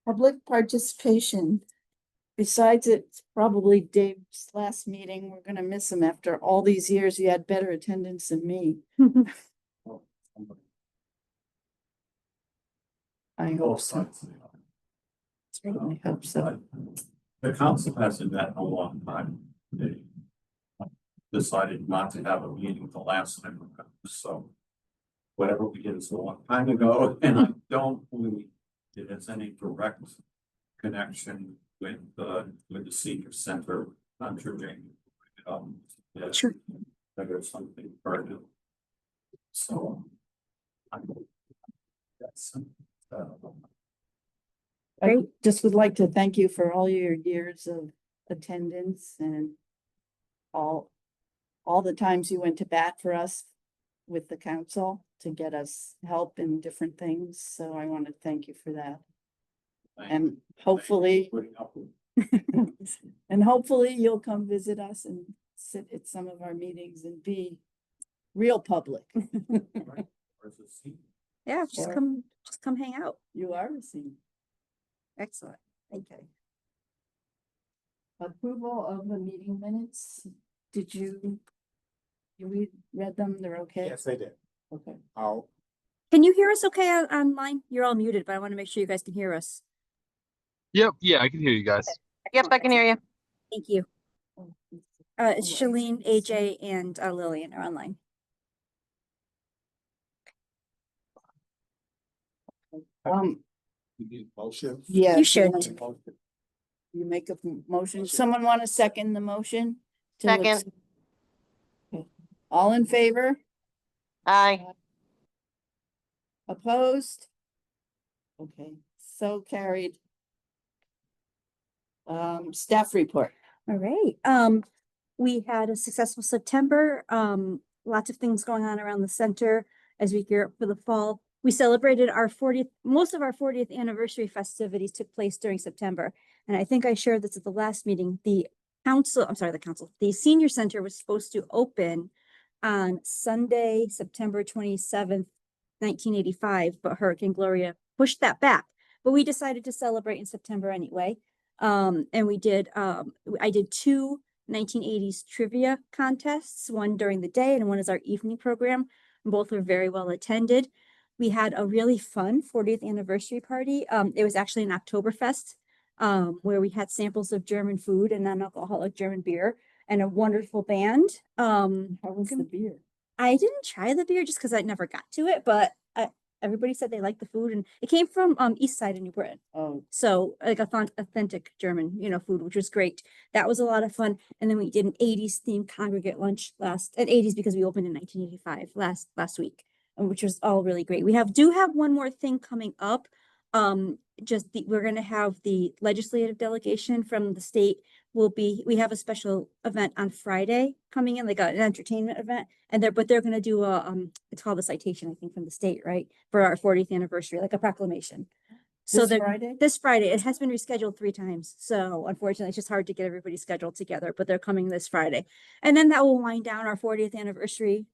Public participation. Besides, it's probably Dave's last meeting. We're gonna miss him after all these years. You had better attendance than me. I hope so. Certainly hope so. The council hasn't met in a long time. They decided not to have a meeting the last time, so whatever we did is a long time ago, and I don't believe it has any direct connection with the senior center undertaking. Sure. There's something further. So that's I just would like to thank you for all your years of attendance and all the times you went to bat for us with the council to get us help in different things. So I want to thank you for that. And hopefully, and hopefully you'll come visit us and sit at some of our meetings and be real public. Yeah, just come hang out. You are a senior. Excellent. Okay. Approval of the meeting minutes. Did you read them? They're okay? Yes, they did. Okay. Can you hear us okay online? You're all muted, but I want to make sure you guys can hear us. Yep. Yeah, I can hear you guys. Yep, I can hear you. Thank you. It's Shalene, AJ, and Lillian are online. You need a motion? Yeah. You should. You make a motion. Someone want to second the motion? Second. Okay. All in favor? Aye. Opposed? Okay, so carried. Staff report. All right. We had a successful September. Lots of things going on around the center as we gear up for the fall. We celebrated our 40th, most of our 40th anniversary festivities took place during September. And I think I shared this at the last meeting. The senior center was supposed to open on Sunday, September 27th, 1985, but Hurricane Gloria pushed that back. But we decided to celebrate in September anyway. And I did two 1980s trivia contests, one during the day and one is our evening program. Both were very well attended. We had a really fun 40th anniversary party. It was actually an Oktoberfest where we had samples of German food and non-alcoholic German beer and a wonderful band. How was the beer? I didn't try the beer just because I never got to it, but everybody said they liked the food, and it came from East Side of New Britain. Oh, So like authentic German, food, which was great. That was a lot of fun. And then we did an 80s themed congregate lunch at 80s because we opened in 1985 last week, which was all really great. We do have one more thing coming up. We're going to have the legislative delegation from the state we have a special event on Friday coming in, like an entertainment event, and they're going to do it's called a citation, I think, from the state, right, for our 40th anniversary, like a proclamation. So this Friday, it has been rescheduled 3 times. So unfortunately, it's just hard to get everybody scheduled together, but they're coming this Friday. And then that will wind down our 40th anniversary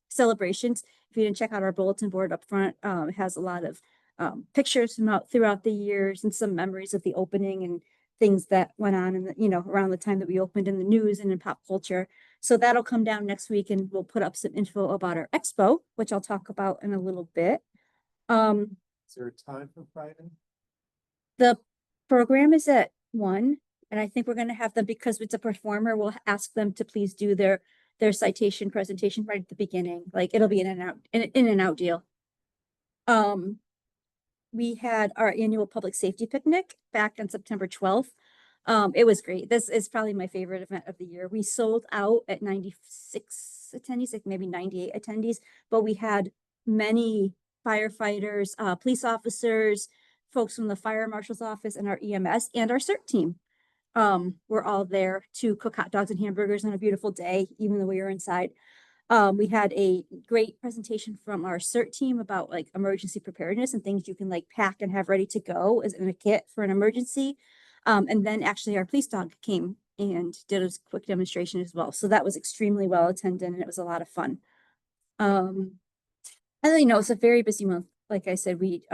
celebrations. If you didn't check out our bulletin board up front, it has a lot of pictures throughout the years and some memories of the opening and things that went on in around the time that we opened in the news and in pop culture. So that'll come down next week and we'll put up some info about our expo, which I'll talk about in a little bit. Is there a time for Friday? The program is at 1, and I think we're going to have them, because it's a performer, we'll ask them to please do their citation presentation right at the beginning. Like it'll be in and out deal. We had our annual public safety picnic back on September 12th. It was great. This is probably my favorite event of the year. We sold out at 96 attendees, like maybe 98 attendees, but we had many firefighters, police officers, folks from the fire marshal's office and our EMS and our CERT team. We're all there to cook hot dogs and hamburgers on a beautiful day, even though we were inside. We had a great presentation from our CERT team about like emergency preparedness and things you can like pack and have ready to go as in a kit for an emergency. And then actually our police dog came and did a quick demonstration as well. So that was extremely well attended and it was a lot of fun. And it's a very busy month. Like I said, we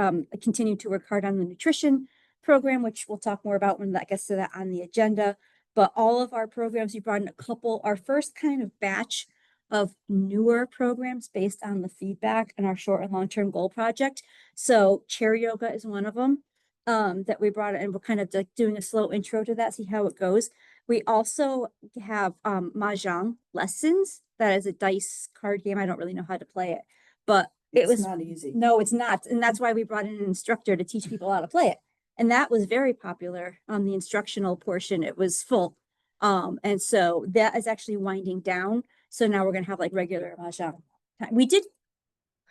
continue to work hard on the nutrition program, which we'll talk more about when that gets to that on the agenda. But all of our programs, we brought in a couple, our first kind of batch of newer programs based on the feedback and our short and long-term goal project. So chair yoga is one of them that we brought in, and we're kind of like doing a slow intro to that, see how it goes. We also have mahjong lessons. That is a dice card game. I don't really know how to play it, but it It's was not easy. no, it's not. And that's why we brought in an instructor to teach people how to play it. And that was very popular on the instructional portion. It was full. And so that is actually winding down. So now we're gonna have like regular mahjong time. We did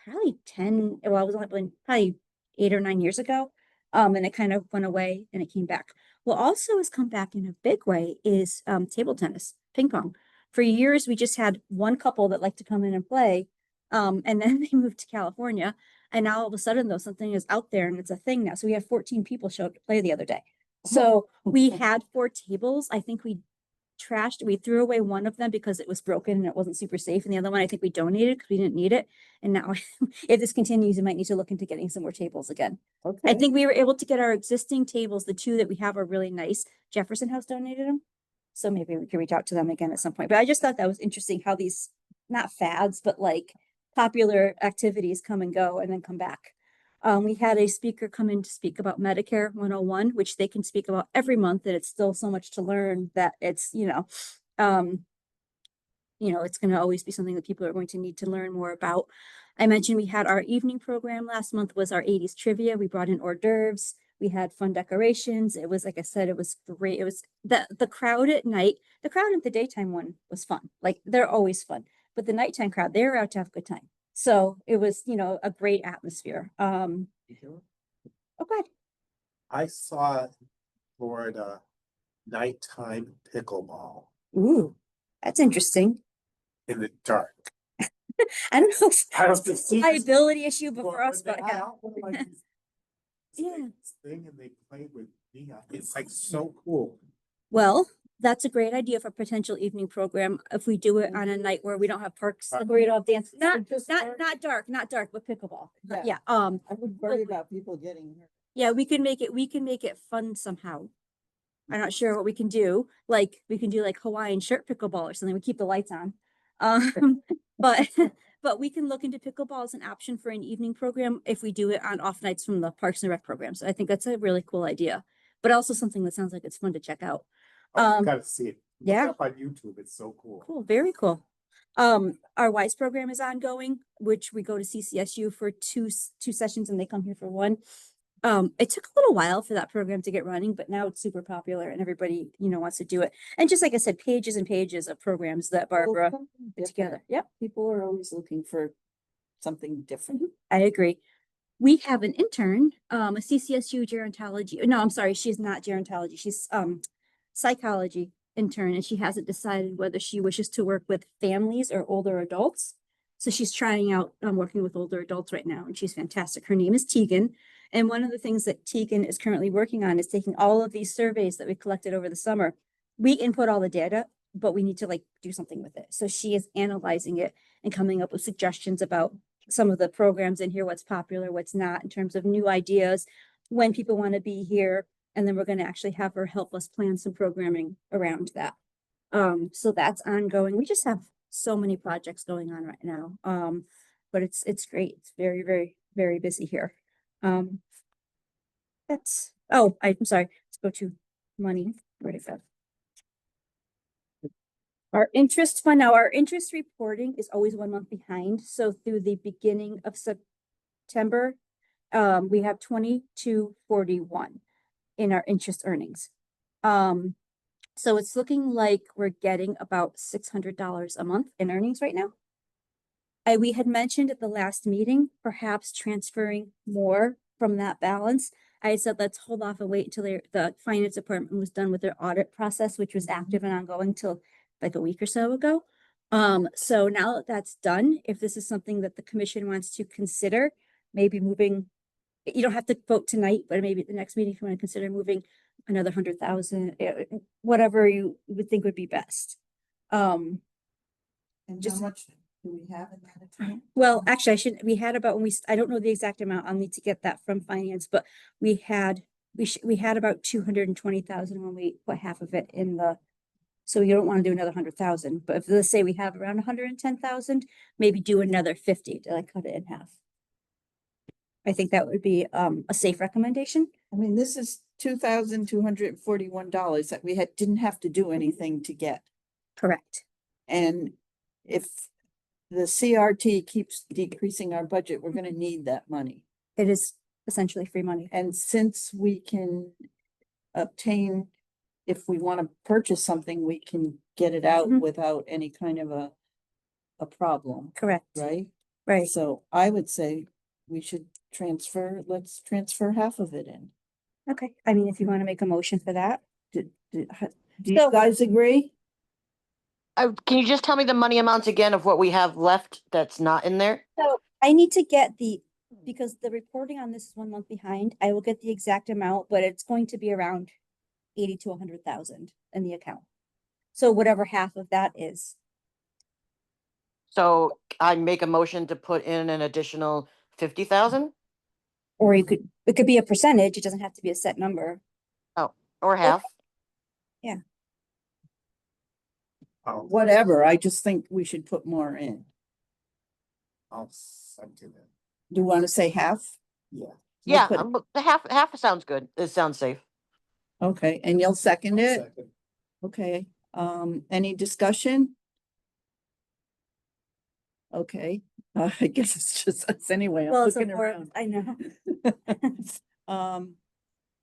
probably 10, well, I was only playing probably 8 or 9 years ago. And it kind of went away and it came back. What also has come back in a big way is table tennis, ping pong. For years, we just had one couple that liked to come in and play. And then they moved to California. And now all of a sudden, though, something is out there and it's a thing now. So we had 14 people show up to play the other day. So we had 4 tables. I think we threw away one of them because it was broken and it wasn't super safe. And the other one, I think we donated because we didn't need it. And now if this continues, we might need to look into getting some more tables again. I Okay. think we were able to get our existing tables. The 2 that we have are really nice. Jefferson House donated them. So maybe we can reach out to them again at some point. But I just thought that was interesting how these, not fads, but like popular activities come and go and then come back. We had a speaker come in to speak about Medicare 101, which they can speak about every month, and it's still so much to learn that it's, it's going to always be something that people are going to need to learn more about. I mentioned we had our evening program last month was our 80s trivia. We brought in hors d'oeuvres. We had fun decorations. It was, like I said, it was great. It was the crowd at night, the crowd at the daytime one was fun. Like they're always fun, but the nighttime crowd, they were out to have a good time. So it was, a great atmosphere. Oh, God. I saw in Florida nighttime pickleball Ooh, that's interesting. in the dark. I don't know if I it's was a liability issue, but for us, but yeah. Yeah. Thing and they play with neon. It's like so cool. Well, that's a great idea for a potential evening program. If we do it on a night where we don't have parks, where we don't have dance, not dark, but pickleball. Yeah. Yeah. I would worry about people getting hurt. Yeah, we can make it fun somehow. I'm not sure what we can do. Like we can do like Hawaiian shirt pickleball or something. We keep the lights on. But but we can look into pickleball as an option for an evening program if we do it on off nights from the Parks and Rec programs. I think that's a really cool idea, but also something that sounds like it's fun to check out. Oh, you gotta see it. Look yeah. up on YouTube. It's so cool. Cool, very cool. Our WISE program is ongoing, which we go to CCSU for two sessions and they come here for one. It took a little while for that program to get running, but now it's super popular and everybody, wants to do it. And just like I said, pages and pages of programs that Barbara put together. Yep. People are always looking for something different. I agree. We have an intern, a CCSU gerontology. No, I'm sorry, she's not gerontology. She's psychology intern, and she hasn't decided whether she wishes to work with families or older adults. So she's trying out working with older adults right now, and she's fantastic. Her name is Tegan. And one of the things that Tegan is currently working on is taking all of these surveys that we collected over the summer. We input all the data, but we need to do something with it. So she is analyzing it and coming up with suggestions about some of the programs in here, what's popular, what's not, in terms of new ideas, when people want to be here. And then we're going to actually have her help us plan some programming around that. So that's ongoing. We just have so many projects going on right now. But it's great. It's very, very, very busy here. I'm sorry. Let's go to money. Where'd it go? Our interest fund. Now our interest reporting is always 1 month behind. So through the beginning of September, we have 2241 in our interest earnings. So it's looking like we're getting about $600 a month in earnings right now. We had mentioned at the last meeting, perhaps transferring more from that balance. I said, let's hold off and wait until the finance department was done with their audit process, which was active and ongoing till like a week or so ago. So now that that's done, if this is something that the commission wants to consider, maybe moving, you don't have to vote tonight, but maybe at the next meeting, if you want to consider moving another 100,000, whatever you would think would be best. And Just- how much do we have in that account? Well, actually, we had about, I don't know the exact amount. I'll need to get that from finance, but we had we had about 220,000 when we put half of it in the, so you don't want to do another 100,000, but if, let's say we have around 110,000, maybe do another 50 to like cut it in half. I think that would be a safe recommendation. I mean, this is $2,241 that we didn't have to do anything to get. Correct. And if the CRT keeps decreasing our budget, we're gonna need that money. It is essentially free money. And since we can obtain, if we want to purchase something, we can get it out Mhm. without any kind of a problem, Correct. right? Right. So I would say we should let's transfer half of it in. Okay. I mean, if you want to make a motion for that. Do you So- guys agree? Can you just tell me the money amounts again of what we have left that's not in there? So I need to get because the reporting on this is 1 month behind. I will get the exact amount, but it's going to be around 80 to 100,000 in the account. So whatever half of that is. So I make a motion to put in an additional 50,000 Or it could be a percentage. It doesn't have to be a set number. or half. Whatever, I just think we should put more in. I'll second it. Do you want to say half? Yeah. We'll Yeah, put- the half sounds good. It sounds safe. Okay, and you'll second I'll it? second. Okay, any discussion? Okay, I guess it's just us anyway. I'm Well, so looking around. I know.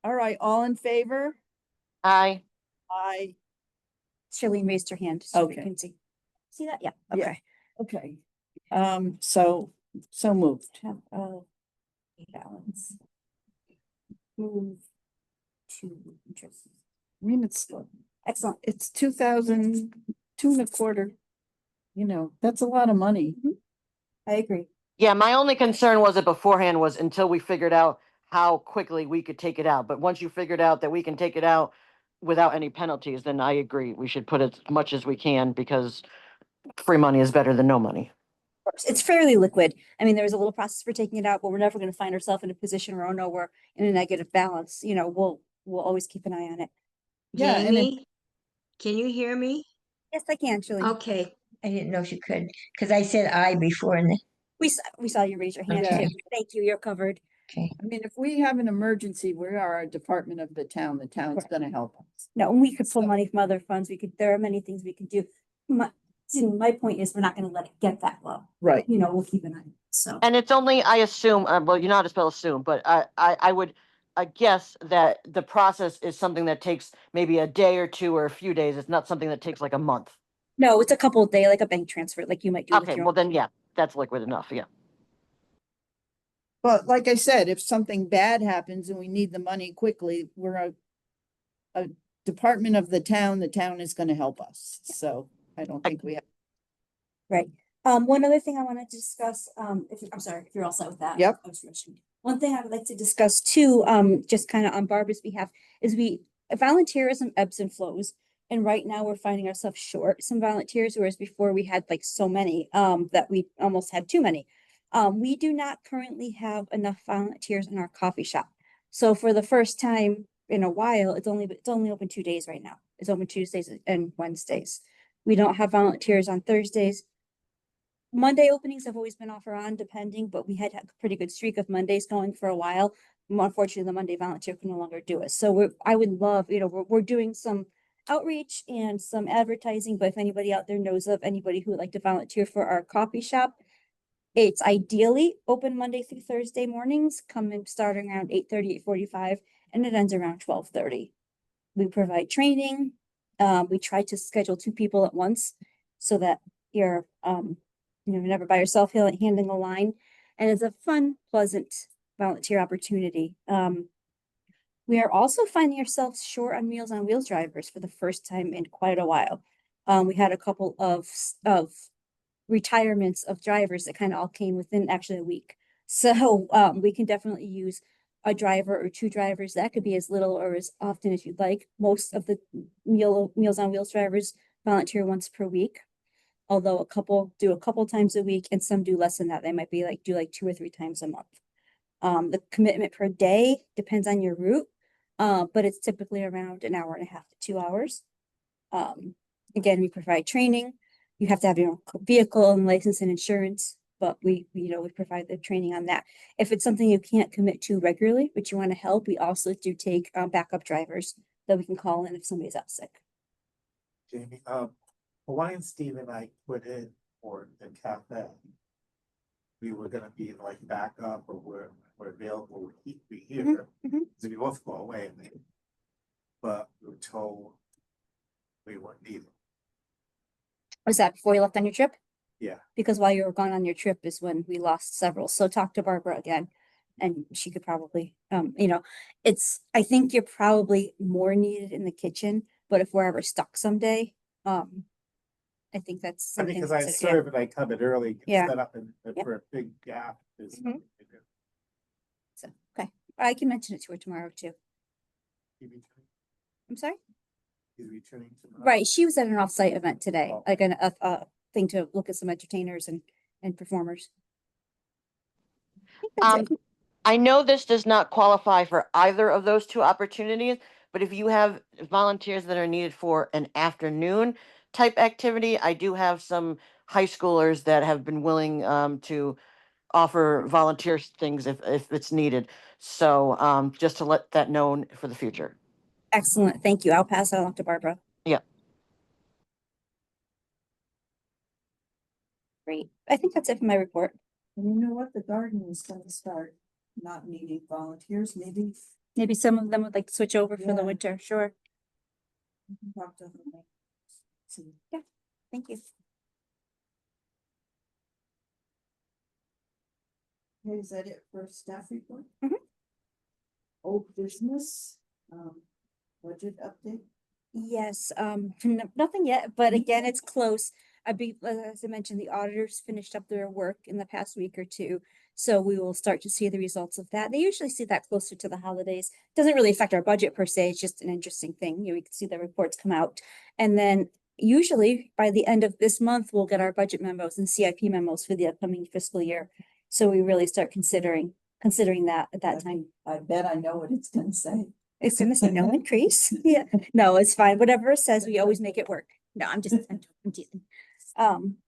All right, all in favor? Aye. Aye. Charlene raised her hand. So we Okay. can see. See that? Yeah. Yeah. Okay. Okay, so moved. Have a balance. Move to interest. I mean, it's Excellent. 2,225. You know, that's a lot of money. I agree. Yeah, my only concern was it beforehand was until we figured out how quickly we could take it out. But once you figured out that we can take it out without any penalties, then I agree. We should put as much as we can because free money is better than no money. It's fairly liquid. I mean, there's a little process for taking it out, but we're never going to find ourselves in a position where, oh no, we're in a negative balance. You know, we'll always keep an eye on it. Yeah, and it- Jamie, can you hear me? Yes, I can, Charlene. Okay, I didn't know if you could, because I said I before and We saw you raise your hand Okay. too. Thank you. You're covered. okay. I mean, if we have an emergency, we are a department of the town's Correct. gonna help us. No, and we could pull So- money from other funds. There are many things we could do. My point is we're not going to let it get that low. Right. You know, we'll keep an eye on it. So. And it's only, I assume, well, you're not to spell assume, but I would guess that the process is something that takes maybe a day or two or a few days. It's not something that takes like a month. No, it's a couple of day, like a bank transfer, like you might do with Okay, your. well then, yeah, that's liquid enough, yeah. But like I said, if something bad happens and we need the money quickly, we're a department of the town is gonna help us. So I don't think we have. Right. One other thing I wanted to discuss, I'm sorry, if you're all set with that. Yep. I was rushing. One thing I would like to discuss too, just kind of on Barbara's behalf, is volunteerism ebbs and flows. And right now we're finding ourselves short some volunteers, whereas before we had like so many, that we almost had too many. We do not currently have enough volunteers in our coffee shop. So for the first time in a while, it's only open 2 days right now. It's open Tuesdays and Wednesdays. We don't have volunteers on Thursdays. Monday openings have always been off or on depending, but we had a pretty good streak of Mondays going for a while. Unfortunately, the Monday volunteer can no longer do it. So I would love, we're doing some outreach and some advertising, but if anybody out there knows of anybody who would like to volunteer for our coffee shop, it's ideally open Monday through Thursday mornings, coming starting around 8:30, 8:45, and it ends around 12:30. We provide training. We try to schedule 2 people at once so that you're never by yourself handling a line. And it's a fun, pleasant volunteer opportunity. We are also finding ourselves short on Meals on Wheels drivers for the first time in quite a while. We had a couple of retirements of drivers that kind of all came within actually a week. So we can definitely use a driver or 2 drivers. That could be as little or as often as you'd like. Most of the Meals on Wheels drivers volunteer once per week. Although a couple do a couple times a week and some do less than that. They might be do 2 or 3 times a month. The commitment per day depends on your route. But it's typically around an hour and a half to 2 hours. Again, we provide training. You have to have your own vehicle and license and insurance, but we provide the training on that. If it's something you can't commit to regularly, but you want to help, we also do take backup drivers that we can call in if somebody's out sick. Jamie, Hawaiian Steve and I put in for the cafe. We were gonna be like backup or we're available, we'd be here, mhm. so we both go away. But we were told we weren't needed. Was that before you left on your trip? Yeah. Because while you were gone on your trip is when we lost several. So talk to Barbara again. And she could probably, I think you're probably more needed in the kitchen, but if we're ever stuck someday, I think that's I mean, something. because to I consider. serve and I come in early, Yeah. set up and Yep. for a big gap. Is Mhm. So, okay, I can mention it to her tomorrow too. I'm sorry? He's returning tomorrow. Right, she was at an off-site event today, Oh. like a thing to look at some entertainers and performers. I think that's it. I know this does not qualify for either of those two opportunities, but if you have volunteers that are needed for an afternoon type activity, I do have some high schoolers that have been willing to offer volunteer things if it's needed. So just to let that known for the future. Excellent, thank you. I'll pass that on to Barbara. Yeah. Great, I think that's it for my report. And you know what? The garden is gonna start not needing volunteers, maybe. Maybe some of them would like to switch over for the Yeah. winter, sure. we can talk to them. See. Thank you. Okay, is that it for staff report? Mhm. Old business, budget update? Yes, nothing yet, but again, it's close. As I mentioned, the auditors finished up their work in the past week or two. So we will start to see the results of that. They usually see that closer to the holidays. Doesn't really affect our budget per se. It's just an interesting thing. We can see the reports come out. And then usually by the end of this month, we'll get our budget memos and CIP memos for the upcoming fiscal year. So we really start considering that at that time. I bet I know what it's gonna say. It's gonna say no increase. Yeah, no, it's fine. Whatever it says, we always make it work. No, I'm teasing.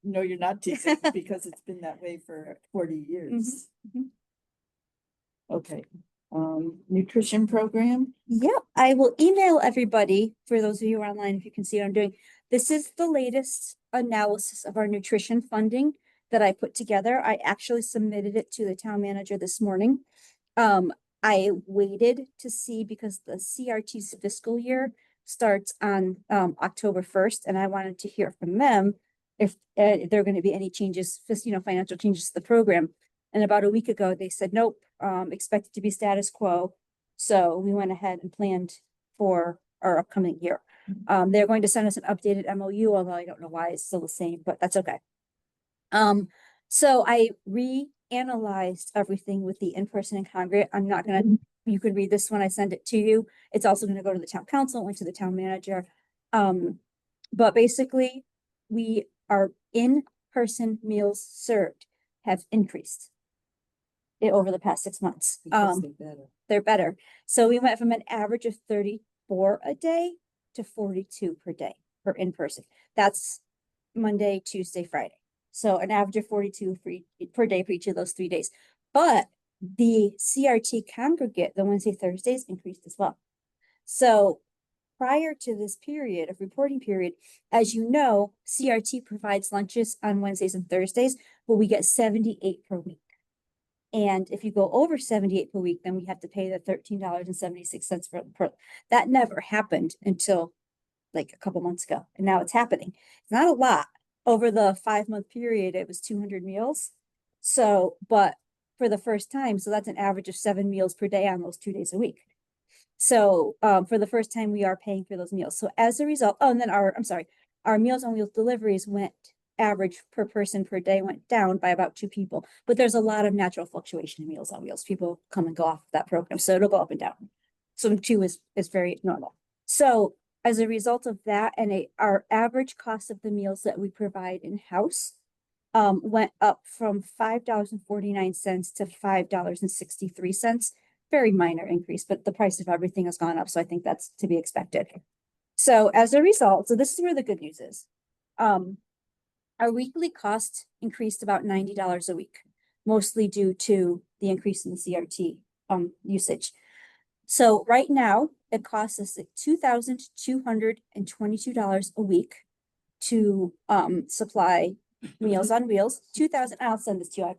No, you're not teasing, because it's been that way for 40 years. mhm. Okay, nutrition program, Yep, I will email everybody, for those of you who are online, if you can see what I'm doing. This is the latest analysis of our nutrition funding that I put together. I actually submitted it to the town manager this morning. I waited to see because the CRT's fiscal year starts on October 1st, and I wanted to hear from them if there are going to be any changes, financial changes to the program. And about a week ago, they said, nope, expect it to be status quo. So we went ahead and planned for our upcoming year. They're going to send us an updated MOU, although I don't know why it's still the same, but that's okay. So I reanalyzed everything with the in-person and congregate. I'm not gonna, you could read this when I send it to you. It's also gonna go to the town council and to the town manager. But basically, our in-person meals served have increased over the past 6 months. because they're better. They're better. So we went from an average of 34 a day to 42 per day for in-person. That's Monday, Tuesday, Friday. So an average of 42 per day for each of those 3 days. But the CRT congregate, the Wednesday, Thursdays increased as well. So prior to this period of reporting period, as you know, CRT provides lunches on Wednesdays and Thursdays, but we get 78 per week. And if you go over 78 per week, then we have to pay the $13.76 per. That never happened until like a couple months ago, and now it's happening. It's not a lot. Over the 5-month period, it was 200 meals. So, but for the first time, so that's an average of 7 meals per day on those 2 days a week. So, for the first time, we are paying for those meals. So as a result, and then our Meals on Wheels deliveries went average per person per day went down by about 2 people, but there's a lot of natural fluctuation in Meals on Wheels. People come and go off that program, so it'll go up and down. So 2 is very normal. So as a result of that, and our average cost of the meals that we provide in-house went up from $5.49 to $5.63 very minor increase, but the price of everything has gone up, so I think that's to be expected. So as a result, so this is where the good news is. Our weekly cost increased about $90 a week, mostly due to the increase in the CRT usage. So right now, it costs us $2,222 a week to supply Meals on Wheels. I'll send this to you.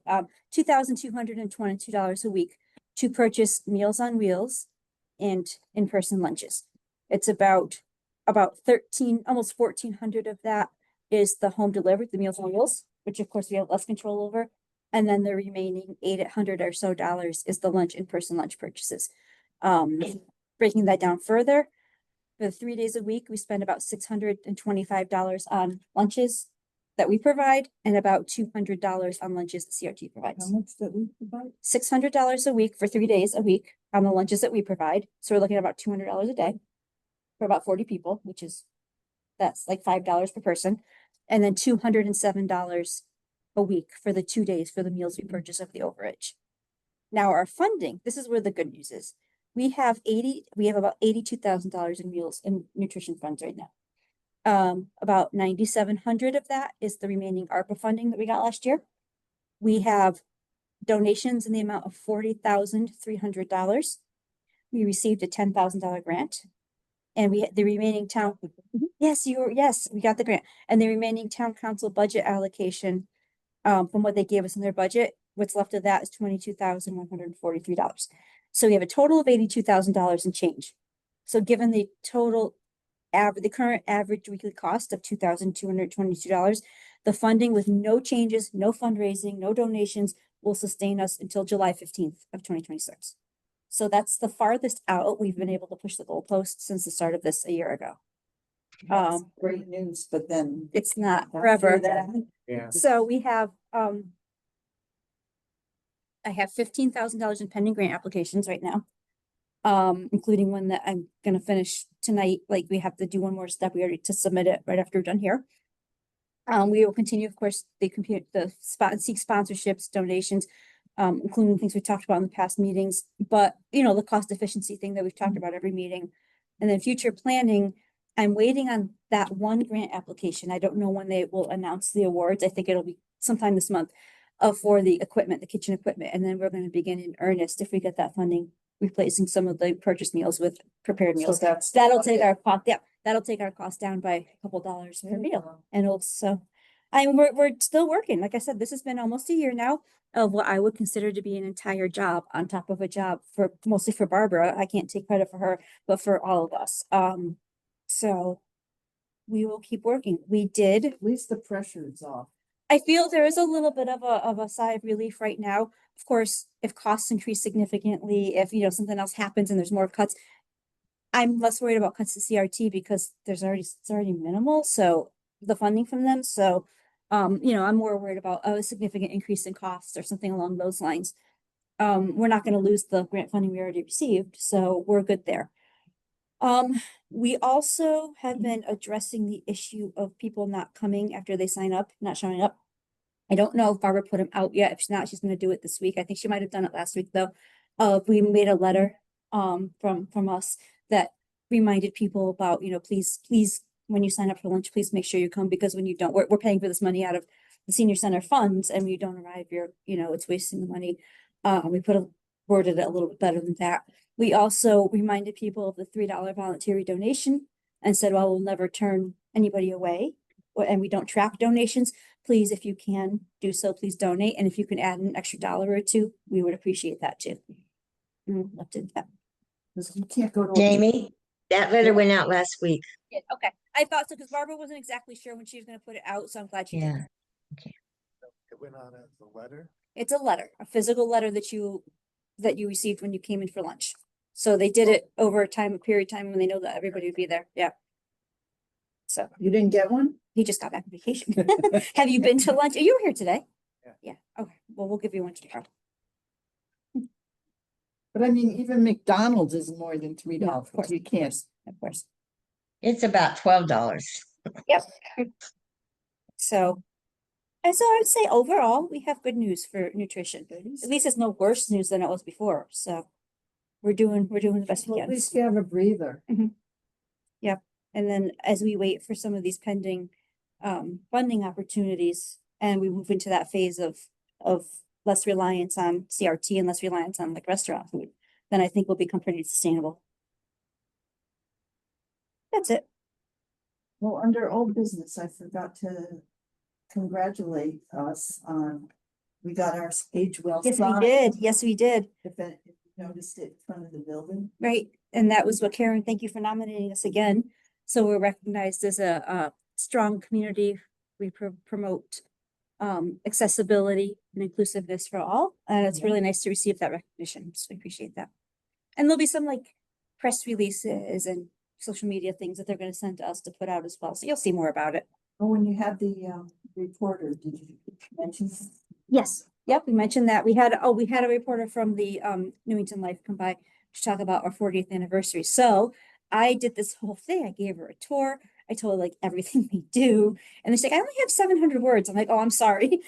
$2,222 a week to purchase Meals on Wheels and in-person lunches. It's about 13, almost 1,400 of that is the home delivered, the Meals on Wheels, which of course we have less control over. And then the remaining $800 or so is the in-person lunch purchases. Breaking that down further, for 3 days a week, we spend about $625 on lunches that we provide and about $200 on lunches that CRT provides. How much that we provide? $600 a week for 3 days a week on the lunches that we provide. So we're looking at about $200 a day for about 40 people, that's like $5 per person. And then $207 a week for the 2 days for the meals we purchase of the overage. Now our funding, this is where the good news is. We have about $82,000 in meals and nutrition funds right now. About 9,700 of that is the remaining ARPA funding that we got last year. We have donations in the amount of $40,300. We received a $10,000 grant. And the remaining town, yes, we got the grant. And the remaining town council budget allocation, from what they gave us in their budget, what's left of that is $22,143. So we have a total of $82,000 in change. So given the the current average weekly cost of $2,222, the funding with no changes, no fundraising, no donations will sustain us until July 15th of 2026. So that's the farthest out we've been able to push the goalpost since the start of this a year ago. That's great news, but then. It's not after forever. that, Yeah. So we have, I have $15,000 in pending grant applications right now. Including one that I'm gonna finish tonight. Like we have to do one more step. We already to submit it right after we're done here. We will continue, of course, seek sponsorships, donations, including things we talked about in the past meetings, but the cost efficiency thing that we've talked about every meeting. And then future planning, I'm waiting on that one grant application. I don't know when they will announce the awards. I think it'll be sometime this month for the equipment, the kitchen equipment. And then we're going to begin in earnest if we get that funding, replacing some of the purchased meals with prepared meals. That'll take our cost. Yeah, that'll take our cost down by a couple dollars per meal. And also, we're still working. Like I said, this has been almost a year now of what I would consider to be an entire job on top of a job for mostly for Barbara. I can't take credit for her, but for all of us. So we will keep working. We did. At least the pressure is off. I feel there is a little bit of a sigh of relief right now. Of course, if costs increase significantly, if something else happens and there's more cuts, I'm less worried about cuts to CRT because it's already minimal. So the funding from them. So I'm more worried about a significant increase in costs or something along those lines. We're not going to lose the grant funding we already received, so we're good there. We also have been addressing the issue of people not coming after they sign up, not showing up. I don't know if Barbara put them out yet. If she's not, she's going to do it this week. I think she might have done it last week though. We made a letter from us that reminded people about, please, when you sign up for lunch, please make sure you come, because when you don't, we're paying for this money out of the senior center funds, and when you don't arrive, it's wasting the money. We worded it a little bit better than that. We also reminded people of the $3 voluntary donation and said, well, we'll never turn anybody away, and we don't track donations. Please, if you can do so, please donate. And if you can add an extra $1 or $2, we would appreciate that too. Left it that. You can't go to. Jamie, that letter went out last week. Yeah, okay. I thought so because Barbara wasn't exactly sure when she was going to put it out, so I'm glad she did. Yeah. It went on as a letter. It's a letter, a physical letter that you received when you came in for lunch. So they did it over a period of time when they know that everybody would be there. Yeah. So You didn't get one? he just got back from vacation. Have you been to lunch? You were here today. Yeah. Yeah. Okay. Well, we'll give you one tomorrow. But I mean, even McDonald's is more than $3. Yeah, of course. You can't. Of course. It's about $12. Yep. So I would say overall, we have good news for nutrition. At least it's no worse news than it was before. So we're doing the best we Well, at can. least you have a breather. And then as we wait for some of these pending funding opportunities and we move into that phase of less reliance on CRT and less reliance on like restaurant food, then I think we'll become pretty sustainable. That's it. Well, under old business, I forgot to congratulate us on, we got our age well Yes, we sign. did. Yes, we did. If you noticed it in front of the building. Right. And that was what Karen, thank you for nominating us again. So we're recognized as a strong community. We promote accessibility and inclusiveness for all. And it's really nice to receive that recognition. So we appreciate that. And there'll be some like press releases and social media things that they're going to send to us to put out as well. So you'll see more about it. Oh, when you had the reporter, did you mention? Yes. Yep. We mentioned that we had a reporter from the Newington Life come by to talk about our 40th anniversary. So I did this whole thing. I gave her a tour. I told her like everything we do. And she's like, I only have 700 words. I'm like, oh, I'm sorry.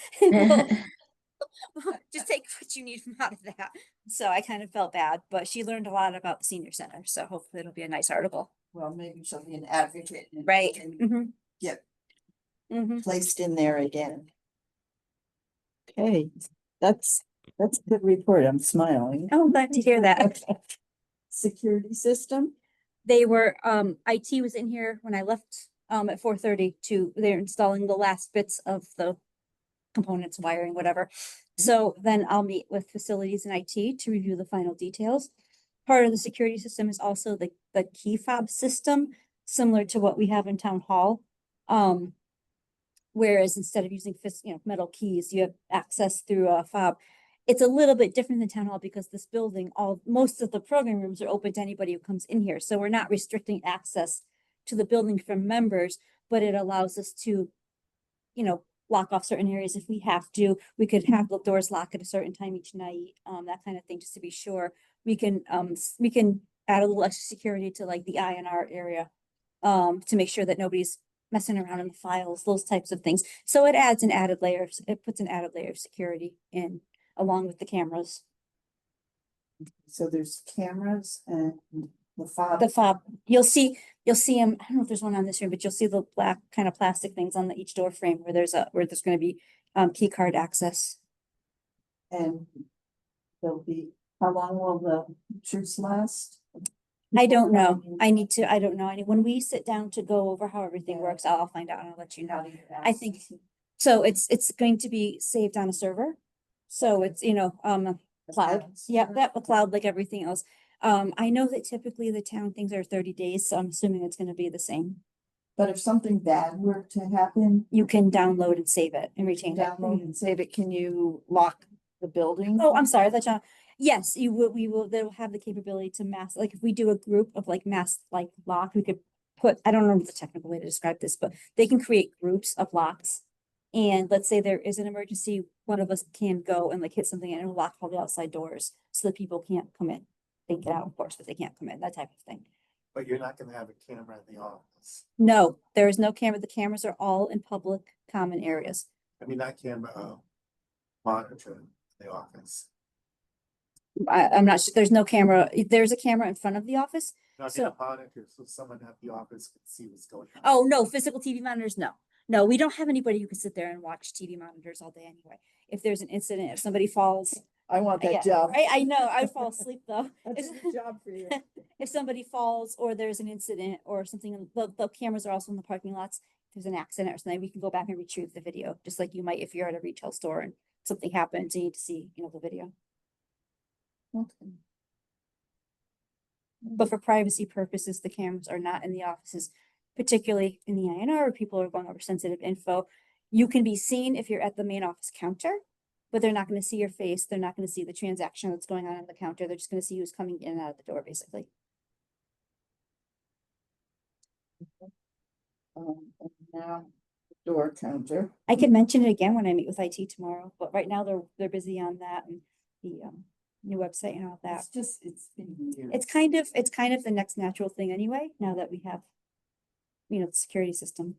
Well, just take what you need from out of that. So I kind of felt bad, but she learned a lot about the senior center. So hopefully it'll be a nice article. Well, maybe she'll be an advocate. And Right. and Mm-hmm. get Mm-hmm. placed in there again. Okay, that's a good report. I'm smiling. Oh, I'm glad to hear that. Security system. They were, IT was in here when I left, at 4:30 they're installing the last bits of the components, wiring, whatever. So then I'll meet with facilities and IT to review the final details. Part of the security system is also the key fob system, similar to what we have in town hall. Whereas instead of using metal keys, you have access through a fob. It's a little bit different than town hall because this building, most of the program rooms are open to anybody who comes in here. So we're not restricting access to the building from members, but it allows us to, lock off certain areas if we have to. We could have the doors lock at a certain time each night, that kind of thing, just to be sure. We can add a little extra security to like the INR area, to make sure that nobody's messing around in the files, those types of things. So it puts an added layer of security in along with the cameras. So there's cameras and the fob. The fob, you'll see them. I don't know if there's one on this room, but you'll see the black kind of plastic things on each door frame where there's going to be key card access. And there'll be, how long will the pictures last? I don't know. I don't know. When we sit down to go over how everything Yeah. works, I'll find out and I'll let you How know. do you I think access it? so. It's going to be saved on a server. So it's, cloud. cloud Yeah, server? that a cloud like everything else. I know that typically the town things are 30 days, so I'm assuming it's gonna be the same. But if something bad were to happen, You can download and save it and retain it. download and save it, can you lock the building? Oh, I'm sorry, that's not, yes, they'll have the capability to like, if we do a group of like mass, like lock, we could I don't know the technical way to describe this, but they can create groups of locks. And let's say there is an emergency, one of us can go and like hit something and it'll lock all the outside doors so that people can't come in. They can get out, of course, but they can't come in, that type of thing. But you're not gonna have a camera in the office. No, there is no camera. The cameras are all in public common areas. I mean, not camera, monitor in the office. I'm not sure, there's no camera. There's a camera in front of the office. Not in So- a monitor, so someone at the office can see what's going on. Oh, no, physical TV monitors, no. No, we don't have anybody who can sit there and watch TV monitors all day anyway. If there's an incident, if somebody falls, I want that yeah, job. I know, I would fall asleep though. That's a good job for you. If somebody falls or there's an incident or something, the cameras are also in the parking lots. If there's an accident or something, we can go back and retrieve the video, just like you might if you're at a retail store and something happens, you need to see, the video. Okay. But for privacy purposes, the cameras are not in the offices, particularly in the INR where people are going over sensitive info. You can be seen if you're at the main office counter, but they're not going to see your face. They're not going to see the transaction that's going on the counter. They're just going to see who's coming in and out of the door, basically. And now, door counter. I can mention it again when I meet with IT tomorrow, but right now they're busy on that and the new website and all that. It's been years. It's kind of the next natural thing anyway, now that we have, the security system.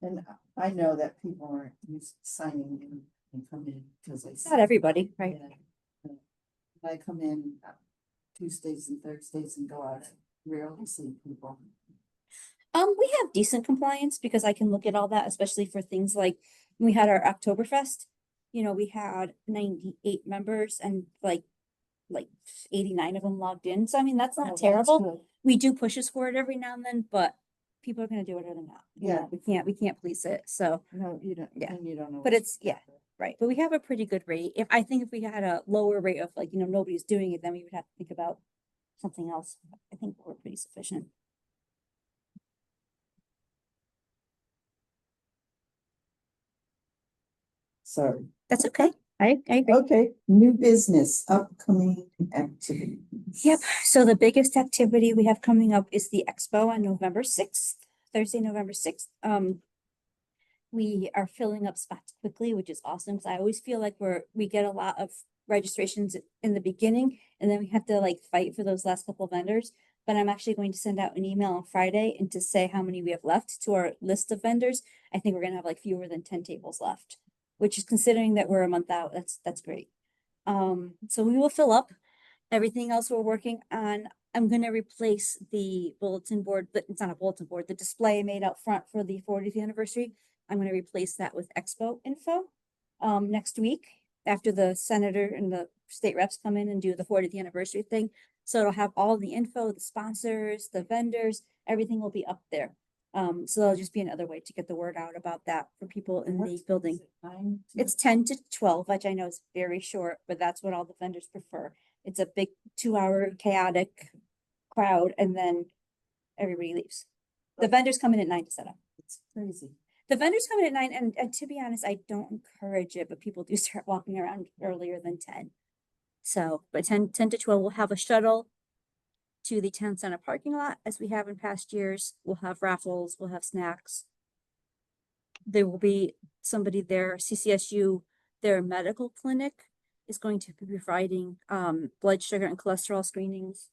And I know that people aren't used to signing in and come in because It's not everybody, right? When I come in, Tuesdays and Thursdays and go out and rarely see people. We have decent compliance because I can look at all that, especially for things like when we had our Oktoberfest. You know, we had 98 members and like 89 of them logged in. So I mean, that's Oh, not that's terrible. good. We do pushes for it every now and then, but people are gonna do it or they're not. You Yeah. know, we can't police it. So No, you don't, Yeah. and you don't know. But what's it's- yeah. happening. right. But we have a pretty good rate. If we had a lower rate of like, nobody's doing it, then we would have to think about something else. I think we're pretty sufficient. Sorry. That's okay. I agree. Okay, new business, upcoming activity. Yep. So the biggest activity we have coming up is the expo on November 6th, Thursday, November 6th. We are filling up spots quickly, which is awesome. Cause I always feel like we get a lot of registrations in the beginning and then we have to like fight for those last couple vendors. But I'm actually going to send out an email on Friday and to say how many we have left to our list of vendors. I think we're gonna have like fewer than 10 tables left, which is considering that we're a month out. That's great. So we will fill up. Everything else we're working on, I'm gonna replace the bulletin board, but it's not a bulletin board, the display made out front for the 40th anniversary. I'm gonna replace that with expo info next week after the senator and the state reps come in and do the 40th anniversary thing. So it'll have all the info, the sponsors, the vendors, everything will be up there. So that'll just be another way to get the word out about that for people in the building. It's 10 to 12, which I know is very short, but that's what all the vendors prefer. It's a big 2-hour chaotic crowd and then everybody leaves. The vendors come in at 9 to set up. It's crazy. The vendors come in at 9 and to be honest, I don't encourage it, but people do start walking around earlier than 10. So, but 10 to 12, we'll have a shuttle to the town center parking lot as we have in past years. We'll have raffles, we'll have snacks. There will be somebody there, CCSU, their medical clinic is going to be providing blood sugar and cholesterol screenings.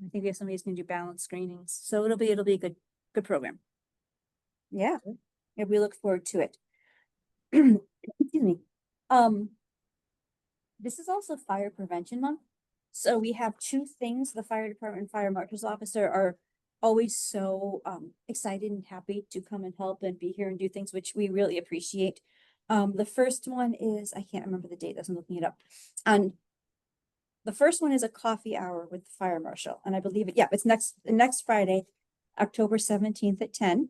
I think we have somebody who's gonna do balance screenings, so it'll be a good program. Yeah, yeah, we look forward to it. Excuse me. This is also Fire Prevention Month. So we have two things. The fire department and fire marshal's officer are always so excited and happy to come and help and be here and do things, which we really appreciate. The first one is, I can't remember the date, I'm looking it up. And the first one is a coffee hour with the fire marshal, and I believe it's next Friday, October 17th at 10.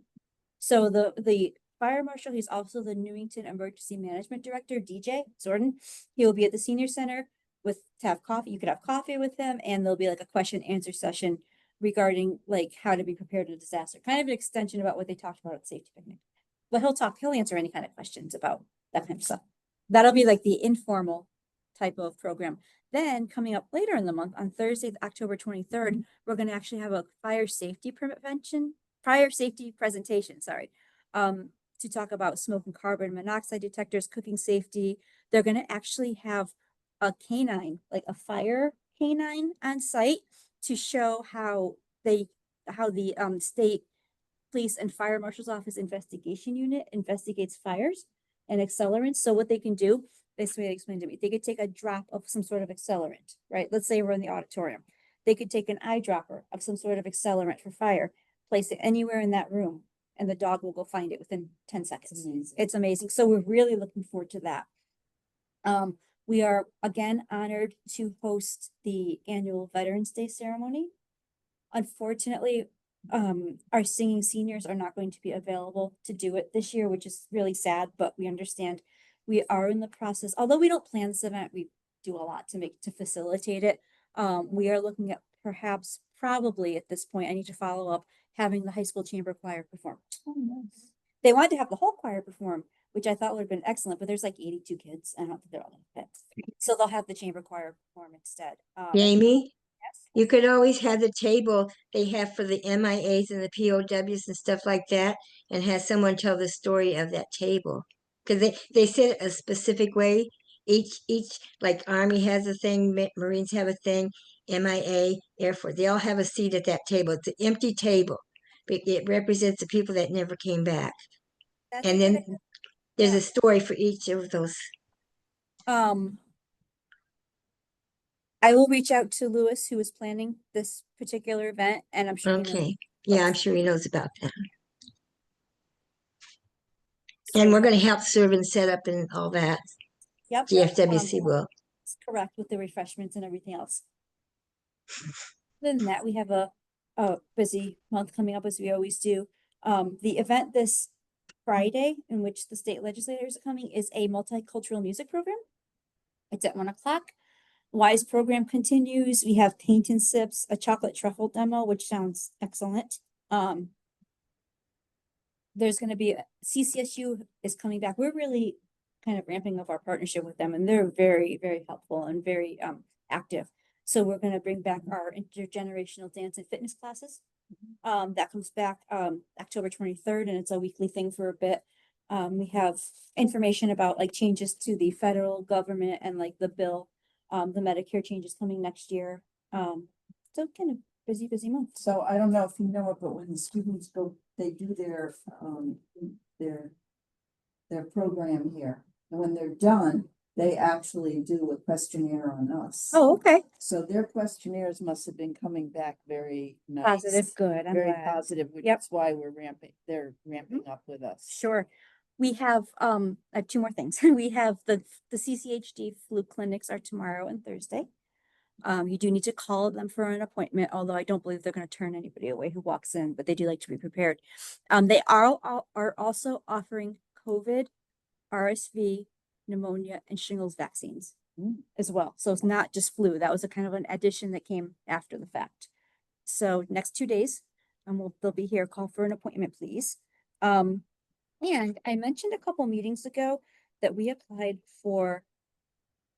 So the fire marshal, he's also the Newington Emergency Management Director, DJ Jordan. He will be at the senior center to have coffee. You could have coffee with him, and there'll be like a question and answer session regarding like how to be prepared in a disaster, kind of an extension about what they talked about at the safety picnic. But he'll answer any kind of questions about that kind of stuff. That'll be like the informal type of program. Then coming up later in the month on Thursday, October 23rd, we're going to actually have a fire safety presentation, to talk about smoke and carbon monoxide detectors, cooking safety. They're going to actually have a canine, like a fire canine on site to show how the state police and fire marshal's office investigation unit investigates fires and accelerants. So what they can do, this way they explained to me, they could take a drop of some sort of accelerant, right? Let's say we're in the auditorium. They could take an eyedropper of some sort of accelerant for fire, place it anywhere in that room, and the dog will go find it within 10 seconds. It's amazing. So we're really looking forward to that. We are again honored to host the annual Veterans Day ceremony. Unfortunately, our singing seniors are not going to be available to do it this year, which is really sad, but we understand. We are in the process, although we don't plan this event, we do a lot to facilitate it. We are looking at probably at this point, I need to follow up, having the high school chamber choir perform. Oh, nice. They wanted to have the whole choir perform, which I thought would have been excellent, but there's like 82 kids. I don't think they're all gonna fit. So they'll have the chamber choir perform instead. Jamie, Yes. you could always have the table they have for the MIAs and the POWs and stuff like that, and have someone tell the story of that table. Because they sit a specific way. Each like Army has a thing, Marines have a thing, MIA, Air Force, they all have a seat at that table. It's an empty table. It represents the people that never came back. That's a And good then idea. there's Yeah. a story for each of those. Um, I will reach out to Lewis, who is planning this particular event, and I'm sure he knows. Okay, yeah, I'm what's- sure he knows about that. so- And we're gonna help serve and set up and all that. Yep. GFWC will. That's correct, with the refreshments and everything else. Other than that, we have a busy month coming up as we always do. The event this Friday, in which the state legislators are coming, is a multicultural music program. It's at 1 o'clock. Wise program continues. We have paint and sips, a chocolate truffle demo, which sounds excellent. There's going to be CCSU is coming back. We're really kind of ramping up our partnership with them, and they're very, very helpful and very active. So we're going to bring back our intergenerational dance and fitness classes. That comes back October 23rd, and it's a weekly thing for a bit. We have information about like changes to the federal government and like the bill, the Medicare changes coming next year. So kind of busy month. So I don't know if you know it, but when the students go, they do their program here. And when they're done, they actually do a questionnaire on us. Oh, okay. So their questionnaires must have been coming back very nice. Positive, good. I'm Very glad. positive, which Yep. is why they're ramping up with us. Sure. We have I have two more things. We have the CCHD flu clinics are tomorrow and Thursday. You do need to call them for an appointment, although I don't believe they're going to turn anybody away who walks in, but they do like to be prepared. They are also offering COVID, RSV, pneumonia, and shingles vaccines as well. So it's not just flu. That was a kind of an addition that came after the fact. So next 2 days, they'll be here. Call for an appointment, please. And I mentioned a couple meetings ago that we applied for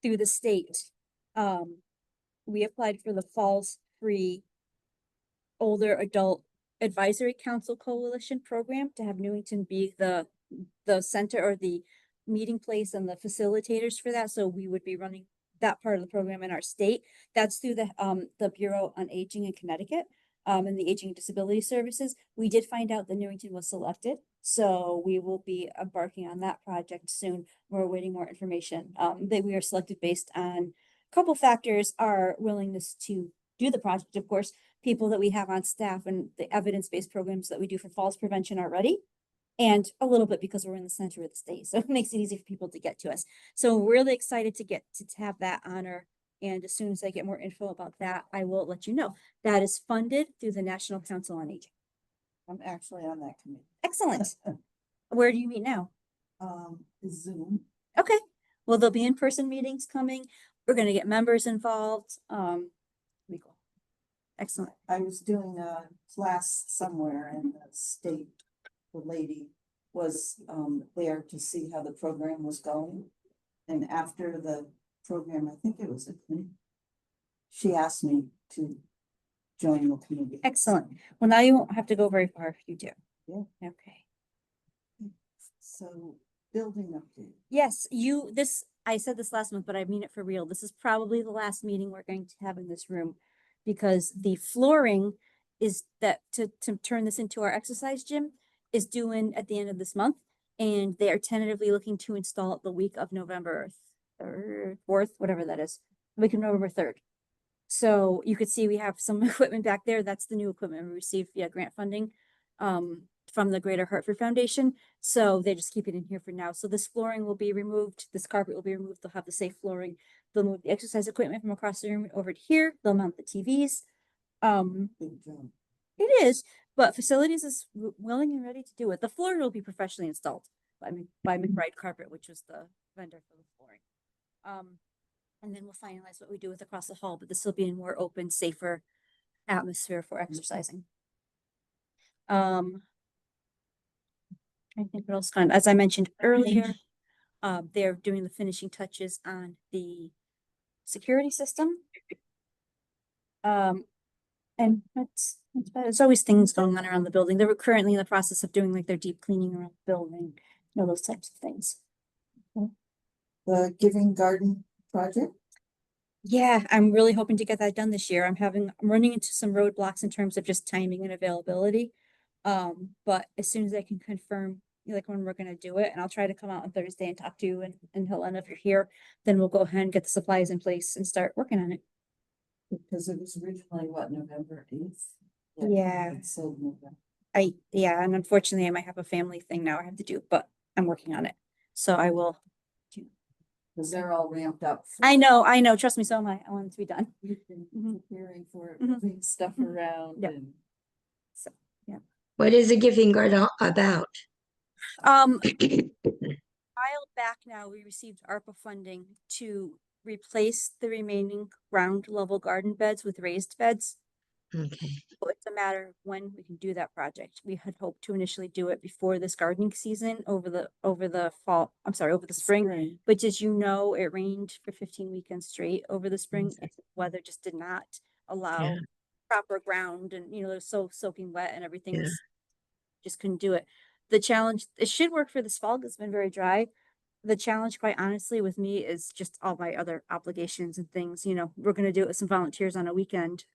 through the state. We applied for the Falls Free Older Adult Advisory Council Coalition Program to have Newington be the center or the meeting place and the facilitators for that. So we would be running that part of the program in our state. That's through the Bureau on Aging in Connecticut. And the Aging and Disability Services. We did find out that Newington was selected, so we will be embarking on that project soon. We're awaiting more information. That we are selected based on a couple factors: our willingness to do the project, of course, people that we have on staff, and the evidence-based programs that we do for falls prevention already, and a little bit because we're in the center of the state, so it makes it easy for people to get to us. So we're really excited to get to have that honor. And as soon as I get more info about that, I will let you know. That is funded through the National Council on Aging. I'm actually on that committee. Excellent. Where do you meet now? Zoom. Okay. Well, there'll be in-person meetings coming. We're going to get members involved. Be cool. Excellent. I was doing a class somewhere in the state. The lady was there to see how the program was going. And after the program, I think it was she asked me to join the committee. Excellent. Well, now you won't have to go very far if you do. Yeah. Okay. So building update. Yes, I said this last month, but I mean it for real. This is probably the last meeting we're going to have in this room because the flooring is that to turn this into our exercise gym is due in at the end of this month. And they are tentatively looking to install it the week of November 3rd, 4th, whatever that is, the week of November 3rd. So you could see we have some equipment back there. That's the new equipment we received via grant funding from the Greater Hartford Foundation. So they just keep it in here for now. So this flooring will be removed. This carpet will be removed. They'll have the safe flooring. They'll move the exercise equipment from across the room over to here. They'll mount the TVs. Big job. It is, but facilities is willing and ready to do it. The floor will be professionally installed by McBride Carpet, which was the vendor for the flooring. And then we'll finalize what we do with across the hall, but this will be a more open, safer atmosphere for exercising. I think what else kind as I mentioned earlier, they're doing the finishing touches on the security system. And that's about it. There's always things going on around the building. They were currently in the process of doing like their deep cleaning around the building, those types of things. The Giving Garden project. Yeah, I'm really hoping to get that done this year. I'm running into some roadblocks in terms of just timing and availability. But as soon as I can confirm like when we're gonna do it, and I'll try to come out on Thursday and talk to you and Helena if you're here, then we'll go ahead and get the supplies in place and start working on it. Because it was originally what, November 8th? Yeah. So November. Yeah, and unfortunately I might have a family thing now I have to do, but I'm working on it. So I will. Because they're all ramped up. I know, trust me, so am I. I want it to be done. You've been Mhm. preparing for it, Mhm. moving stuff around Yep. and. What is the giving garden about? While back now, we received ARPA funding to replace the remaining ground level garden beds with raised beds. Okay, So it's a matter of when we can do that project. We had hoped to initially do it before this gardening season over the fall, I'm sorry, over the spring. But as you know, it rained for 15 weekends straight over the spring. And the weather just did not allow Yeah. proper ground, and it was so soaking wet and everything Yeah. was just couldn't do it. The challenge, it should work for this fall 'cause it's been very dry. The challenge, quite honestly, with me is just all my other obligations and things. We're gonna do it with some volunteers on a weekend.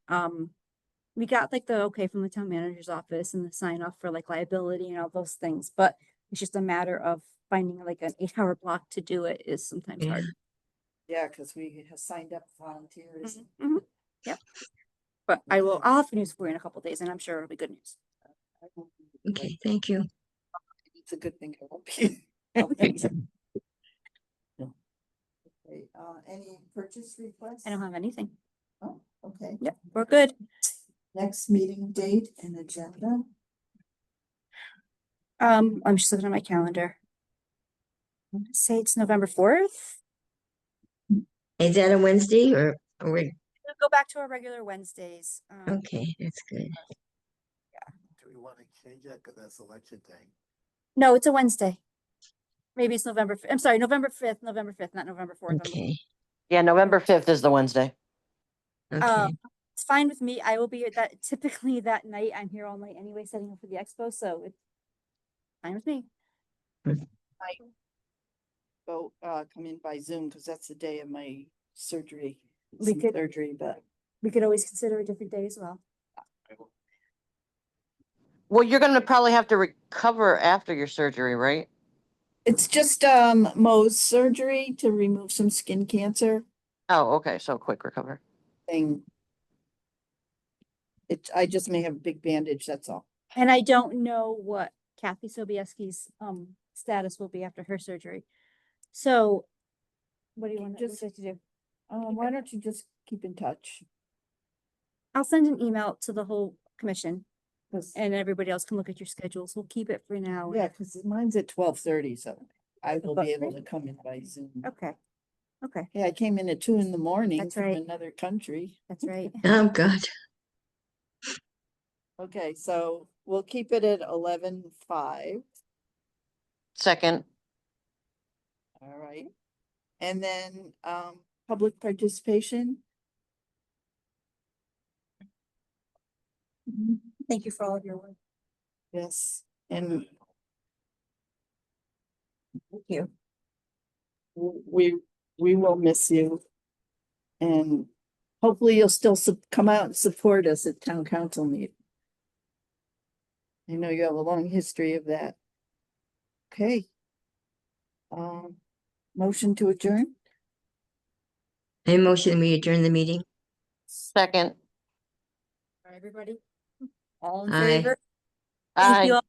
We got like the okay from the town manager's office and the sign off for like liability and all those things, but it's just a matter of finding like an 8-hour block to do it is sometimes Yeah. hard. Yeah, because we have signed up volunteers. Mhm. Yep. But I'll have news for you in a couple days and I'm sure it'll be good news. Okay, thank you. It's a good thing it won't be. Okay, any purchase requests? I don't have anything. Oh, okay. Yep, we're good. Next meeting date and agenda. I'm just looking at my calendar. I'm gonna say it's November 4th. Is that a Wednesday or we? We'll go back to our regular Wednesdays. Okay, that's good. Do we want to change that? Because that's election day. No, it's a Wednesday. Maybe it's November. I'm sorry, November 5th, not November 4th. Okay, Yeah, November 5th is the Wednesday. okay, It's fine with me. I will be here that typically that night. I'm here all night anyway, setting up for the expo, so it's fine with me. Go, come in by Zoom because that's the day of my surgery. We Some could- surgery, but We could always consider a different day as well. Well, you're gonna probably have to recover after your surgery, right? it's just Mo's surgery to remove some skin cancer Oh, okay, so quick recover. thing. I just may have a big bandage, that's all. And I don't know what Kathy Sobieski's status will be after her surgery. So what do you want Just- to do? Why don't you just keep in touch? I'll send an email to the whole commission 'Cause- and everybody else can look at your schedules. We'll keep it for now. Yeah, because mine's at 12:30, so I will But- be able to come in by Zoom. Okay. Okay, Yeah, I came in at 2 in the morning That's from right. another country. that's right. oh, God. Okay, so we'll keep it at 11:05. Second, All right. And then public participation. Thank you for all of your work. Yes, and Thank you. we will miss you. And hopefully you'll still come out and support us at town council meeting. I know you have a long history of that. Okay. Motion to adjourn? I motion we adjourn the meeting. second, All right, everybody. All in Aye. favor? Thank you aye. all.